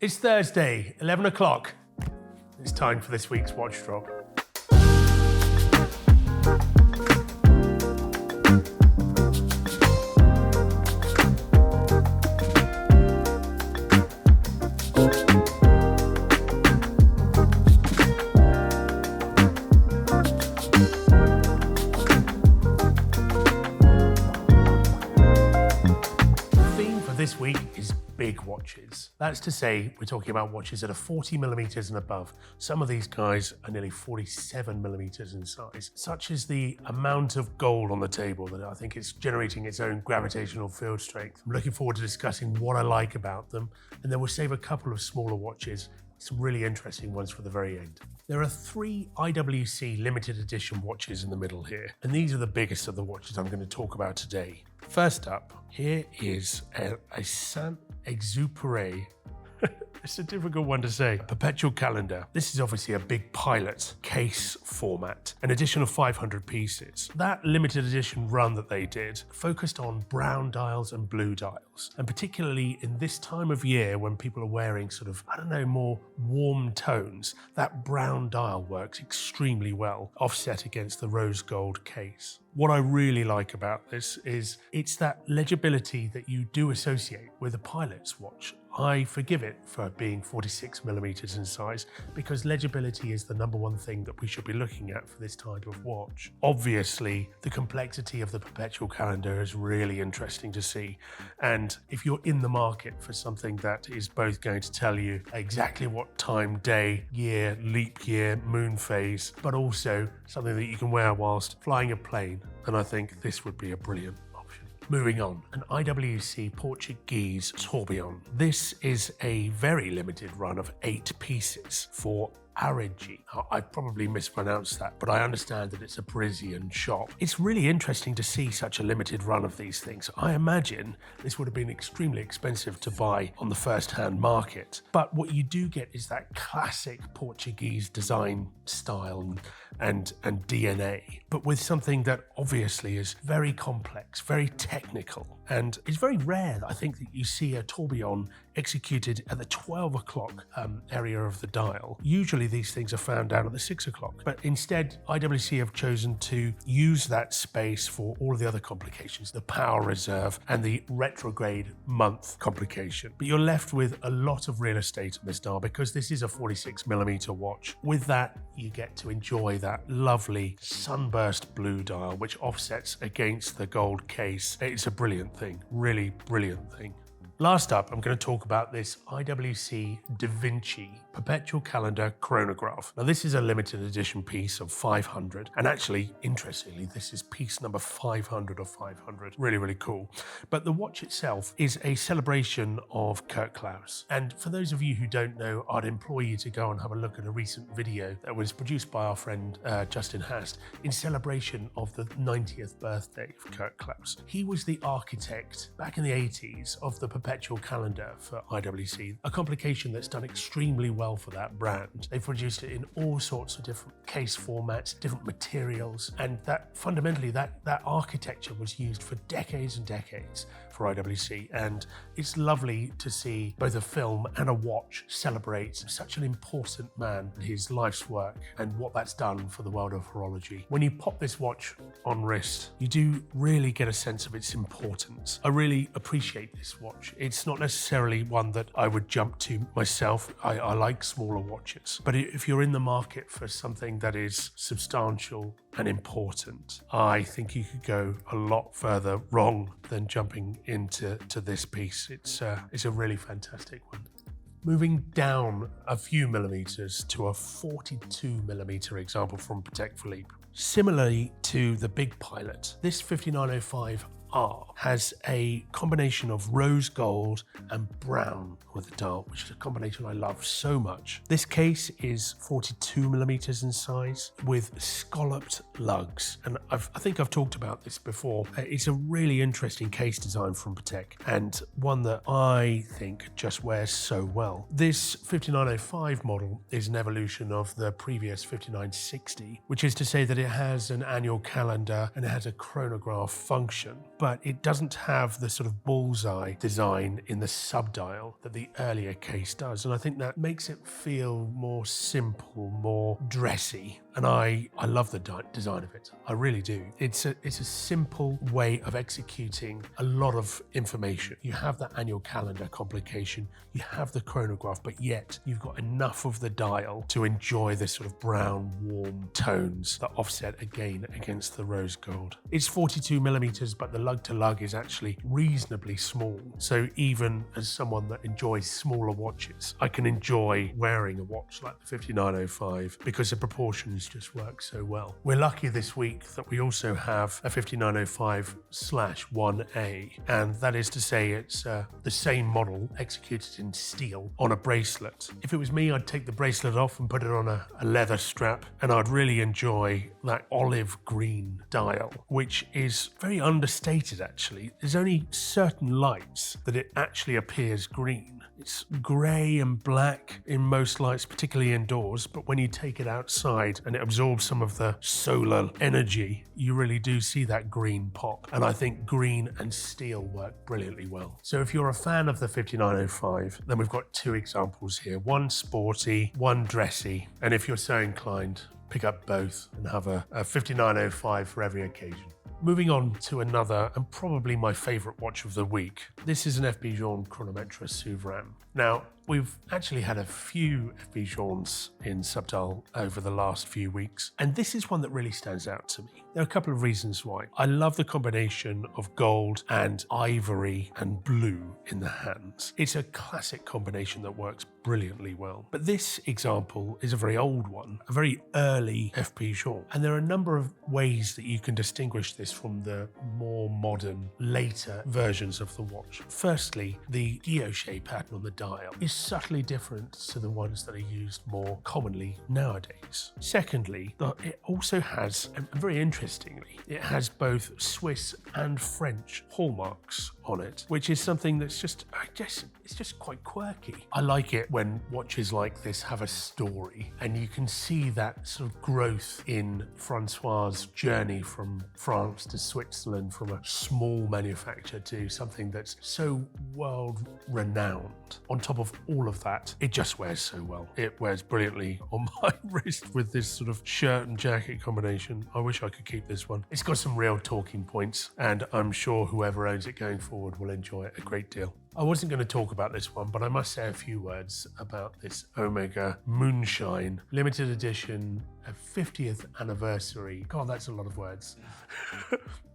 It's Thursday, 11 o'clock. It's time for this week's watch drop. This week is big watches. That's to say, we're talking about watches that are 40 millimeters and above. Some of these guys are nearly 47 millimeters in size. Such is the amount of gold on the table that I think it's generating its own gravitational field strength. I'm looking forward to discussing what I like about them, and then we'll save a couple of smaller watches, some really interesting ones for the very end. There are 3 IWC limited edition watches in the middle here, and these are the biggest of the watches I'm going to talk about today. First up, here is a Saint-Exupéry. It's a difficult one to say. Perpetual calendar. This is obviously a big pilot case format, an edition of 500 pieces. That limited edition run that they did focused on brown dials and blue dials. And particularly in this time of year when people are wearing sort of, more warm tones, that brown dial works extremely well, offset against the rose gold case. What I really like about this is it's that legibility that you do associate with a pilot's watch. I forgive it for being 46 millimeters in size because legibility is the number one thing that we should be looking at for this type of watch. Obviously, the complexity of the perpetual calendar is really interesting to see. And if you're in the market for something that is both going to tell you exactly what time, day, year, leap year, moon phase, but also something that you can wear whilst flying a plane, then I think this would be a brilliant option. Moving on, an IWC Portuguese tourbillon. This is a very limited run of 8 pieces for Arigi. I probably mispronounced that, but I understand that it's a Parisian shop. It's really interesting to see such a limited run of these things. I imagine this would have been extremely expensive to buy on the first-hand market. But what you do get is that classic Portuguese design style and DNA, but with something that obviously is very complex, very technical. And it's very rare, I think, that you see a tourbillon executed at the 12 o'clock area of the dial. Usually these things are found down at the 6 o'clock, but instead IWC have chosen to use that space for all of the other complications, the power reserve and the retrograde month complication. But you're left with a lot of real estate on this dial because this is a 46 millimeter watch. With that, you get to enjoy that lovely sunburst blue dial, which offsets against the gold case. It's a brilliant thing, really brilliant thing. Last up, I'm going to talk about this IWC Da Vinci Perpetual Calendar Chronograph. Now, this is a limited edition piece of 500, and actually, interestingly, this is piece number 500 of 500. Really, really cool. But the watch itself is a celebration of Kurt Klaus. And for those of you who don't know, I'd implore you to go and have a look at a recent video that was produced by our friend Justin Hast in celebration of the 90th birthday of Kurt Klaus. He was the architect back in the 80s of the Perpetual Calendar for IWC, a complication that's done extremely well for that brand. They've produced it in all sorts of different case formats, different materials, and that fundamentally that architecture was used for decades and decades for IWC, and it's lovely to see both a film and a watch celebrate such an important man, his life's work, and what that's done for the world of horology. When you pop this watch on wrist, you do really get a sense of its importance. I really appreciate this watch. It's not necessarily one that I would jump to myself. I like smaller watches, but if you're in the market for something that is substantial and important, I think you could go a lot further wrong than jumping into this piece. It's a really fantastic one. Moving down a few millimeters to a 42 millimeter example from Patek Philippe. Similarly to the big pilot, this 5905 R has a combination of rose gold and brown with the dial, which is a combination I love so much. This case is 42 millimeters in size with scalloped lugs, and I think I've talked about this before. It's a really interesting case design from Patek, and one that I think just wears so well. This 5905 model is an evolution of the previous 5960, which is to say that it has an annual calendar and it has a chronograph function. but it doesn't have the sort of bullseye design in the subdial that the earlier case does. And I think that makes it feel more simple, more dressy. And I love the design of it. I really do. It's a simple way of executing a lot of information. You have that annual calendar complication, you have the chronograph, but yet you've got enough of the dial to enjoy this sort of brown, warm tones that offset again against the rose gold. It's 42 millimeters, but the lug to lug is actually reasonably small. So even as someone that enjoys smaller watches, I can enjoy wearing a watch like the 5905 because the proportions just work so well. We're lucky this week that we also have a 5905/1A, and that is to say it's the same model executed in steel on a bracelet. If it was me, I'd take the bracelet off and put it on a leather strap, and I'd really enjoy that olive green dial, which is very understated actually. There's only certain lights that it actually appears green. It's grey and black in most lights, particularly indoors, but when you take it outside and it absorbs some of the solar energy, you really do see that green pop. And I think green and steel work brilliantly well. So if you're a fan of the 5905, then we've got two examples here, one sporty, one dressy. And if you're so inclined, pick up both and have a 5905 for every occasion. Moving on to another, and probably my favourite watch of the week. This is an FB Journe Chronomètre Souverain. Now, we've actually had a few FB Journes in Subdial over the last few weeks, and this is one that really stands out to me. There are a couple of reasons why. I love the combination of gold and ivory and blue in the hands. It's a classic combination that works brilliantly well. But this example is a very old one, a very early FB Journe, and there are a number of ways that you can distinguish this from the more modern, later versions of the watch. Firstly, the guilloche pattern on the dial is subtly different to the ones that are used more commonly nowadays. Secondly, it also has, and very interestingly, it has both Swiss and French hallmarks on it, which is something that's just, I guess, it's just quite quirky. I like it when watches like this have a story, and you can see that sort of growth in Francois's journey from France to Switzerland, from a small manufacturer to something that's so world renowned. On top of all of that, it just wears so well. It wears brilliantly on my wrist with this sort of shirt and jacket combination. I wish I could keep this one. It's got some real talking points, and I'm sure whoever owns it going forward will enjoy it a great deal. I wasn't going to talk about this one, but I must say a few words about this Omega Moonshine limited edition, a 50th anniversary. God, that's a lot of words.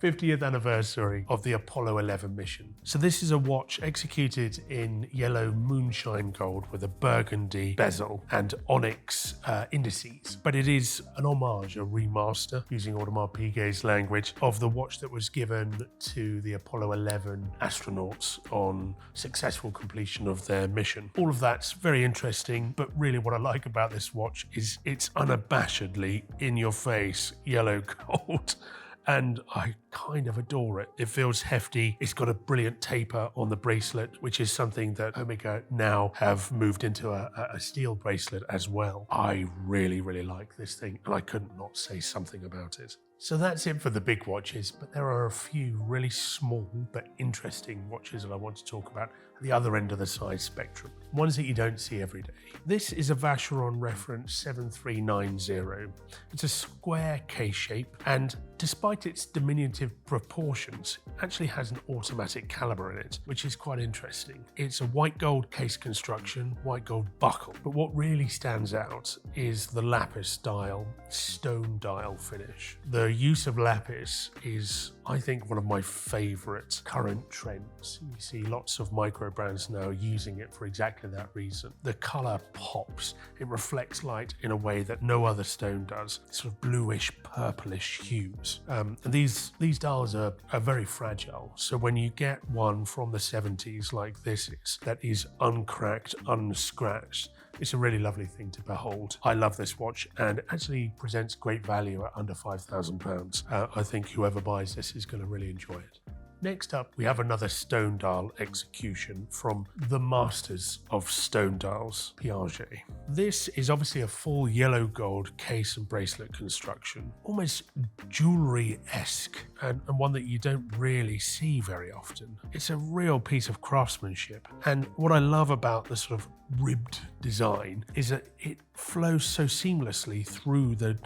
50th anniversary of the Apollo 11 mission. So this is a watch executed in yellow moonshine gold with a burgundy bezel and onyx indices. But it is an homage, a remaster, using Audemars Piguet's language, of the watch that was given to the Apollo 11 astronauts on successful completion of their mission. All of that's very interesting, but really what I like about this watch is it's unabashedly in your face yellow gold. And I kind of adore it. It feels hefty. It's got a brilliant taper on the bracelet, which is something that Omega now have moved into a steel bracelet as well. I really, really like this thing, and I couldn't not say something about it. So that's it for the big watches, but there are a few really small but interesting watches that I want to talk about at the other end of the size spectrum, ones that you don't see every day. This is a Vacheron reference 7390. It's a square case shape, and despite its diminutive proportions, it actually has an automatic caliber in it, which is quite interesting. It's a white gold case construction, white gold buckle, but what really stands out is the lapis style, stone dial finish. The use of lapis is, I think, one of my favorite current trends. You see lots of micro brands now using it for exactly that reason. The color pops. It reflects light in a way that no other stone does. Sort of bluish, purplish hues. And these dials are very fragile. So when you get one from the 70s like this is, that is uncracked, unscratched, it's a really lovely thing to behold. I love this watch, and it actually presents great value at under £5,000. I think whoever buys this is going to really enjoy it. Next up, we have another stone dial execution from the masters of stone dials, Piaget. This is obviously a full yellow gold case and bracelet construction, almost jewellery-esque, and one that you don't really see very often. It's a real piece of craftsmanship, and what I love about the sort of ribbed design is that it flows so seamlessly through the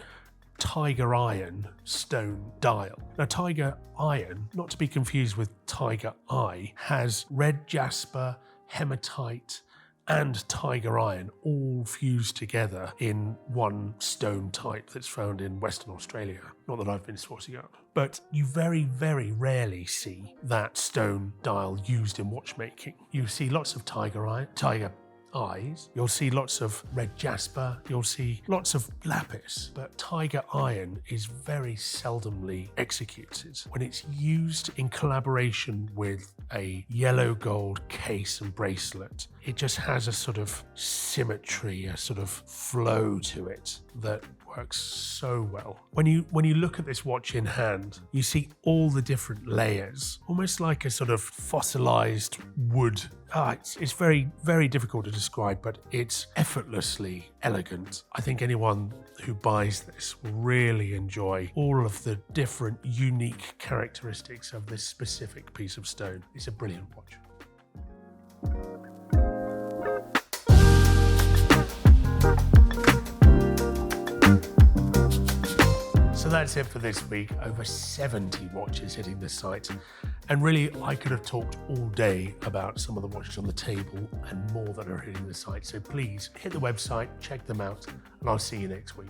tiger iron stone dial. Now, tiger iron, not to be confused with tiger eye, has red jasper, hematite, and tiger iron all fused together in one stone type that's found in Western Australia. Not that I've been sourcing up. But you very, very rarely see that stone dial used in watchmaking. You see lots of tiger eyes, you'll see lots of red jasper, you'll see lots of lapis, but tiger iron is very seldomly executed. When it's used in collaboration with a yellow gold case and bracelet, it just has a sort of symmetry, a sort of flow to it that works so well. When you look at this watch in hand, you see all the different layers, almost like a sort of fossilized wood. It's very, very difficult to describe, but it's effortlessly elegant. I think anyone who buys this will really enjoy all of the different unique characteristics of this specific piece of stone. It's a brilliant watch. So that's it for this week. Over 70 watches hitting the site. And really, I could have talked all day about some of the watches on the table and more that are hitting the site. So please hit the website, check them out, and I'll see you next week.